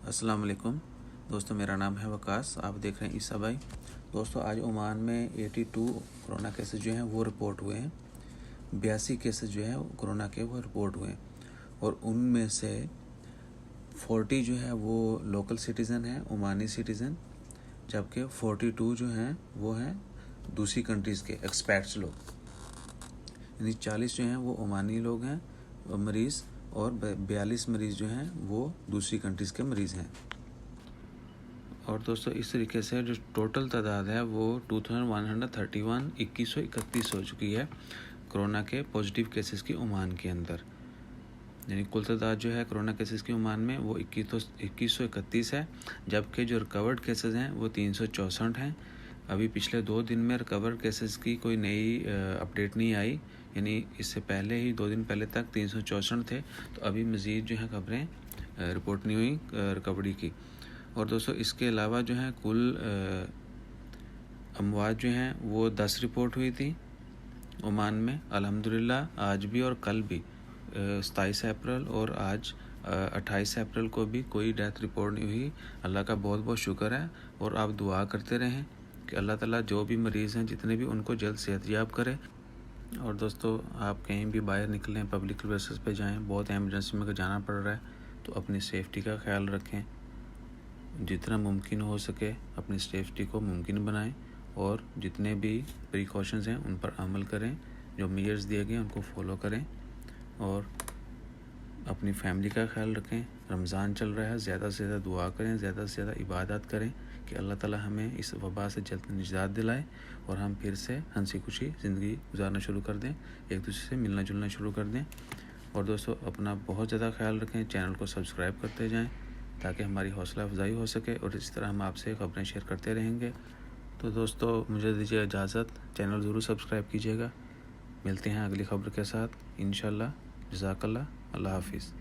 अस्सलाम वालेकुम दोस्तों, मेरा नाम है वकास। आप देख रहे हैं ईसा भाई। दोस्तों, आज ओमान में 82 कोरोना केसेस जो हैं वो रिपोर्ट हुए हैं। 82 केसेस जो हैं कोरोना के वो रिपोर्ट हुए हैं और उनमें से 40 जो है वो लोकल सिटीज़न हैं, ओमानी सिटीज़न, जबकि 42 जो हैं वो हैं दूसरी कंट्रीज़ के एक्सपैट्स लोग। यानी 40 जो हैं वो ओमानी लोग हैं मरीज़ और 42 मरीज़ जो हैं वो दूसरी कंट्रीज़ के मरीज़ हैं। और दोस्तों, इस तरीके से जो टोटल तादाद है वो 2131 हो चुकी है कोरोना के पॉजिटिव केसेस की ओमान के अंदर। यानी कुल तादाद जो है कोरोना केसेस की ओमान में वो 2131 है, जबकि जो रिकवर्ड केसेस हैं वो 364 हैं। अभी पिछले 2 दिन में रिकवर्ड केसेस की कोई नई अपडेट नहीं आई, यानी इससे पहले ही 2 दिन पहले तक 364 थे। तो अभी मज़ीद जो है खबरें रिपोर्ट नहीं हुई रिकवरी की। और दोस्तों, इसके अलावा जो है कुल अमवात जो हैं वो 10 रिपोर्ट हुई थी ओमान में। अल्हम्दुलिल्लाह आज भी और कल भी 27 अप्रैल और आज 28 अप्रैल को भी कोई डेथ रिपोर्ट नहीं हुई। अल्लाह का बहुत बहुत शुक्र है। और आप दुआ करते रहें कि अल्लाह ताला जो भी मरीज़ हैं जितने भी, उनको जल्द सेहतयाब करे। और दोस्तों, आप कहीं भी बाहर निकलें, पब्लिक प्लेसेस पे जाएं, बहुत एमरजेंसी में जाना पड़ रहा है तो अपनी सेफ्टी का ख्याल रखें। जितना मुमकिन हो सके अपनी सेफ्टी को मुमकिन बनाएं और जितने भी प्रिकॉशंस हैं उन पर अमल करें। जो मेजर्स दिए गए हैं उनको फॉलो करें और अपनी फैमिली का ख्याल रखें। रमज़ान चल रहा है, ज़्यादा से ज़्यादा दुआ करें, ज़्यादा से ज़्यादा इबादत करें कि अल्लाह ताला हमें इस वबा से जल्द निजात दिलाए और हम फिर से हंसी खुशी ज़िंदगी गुजारना शुरू कर दें, एक दूसरे से मिलना जुलना शुरू कर दें। और दोस्तों, अपना बहुत ज़्यादा ख्याल रखें, चैनल को सब्सक्राइब करते जाएँ ताकि हमारी हौसला अफजाई हो सके और इस तरह हम आपसे खबरें शेयर करते रहेंगे। तो दोस्तों, मुझे दीजिए इजाज़त, चैनल ज़रूर सब्सक्राइब कीजिएगा। मिलते हैं अगली खबर के साथ इंशाल्लाह। जज़ाकल्लाह। अल्लाह हाफिज़।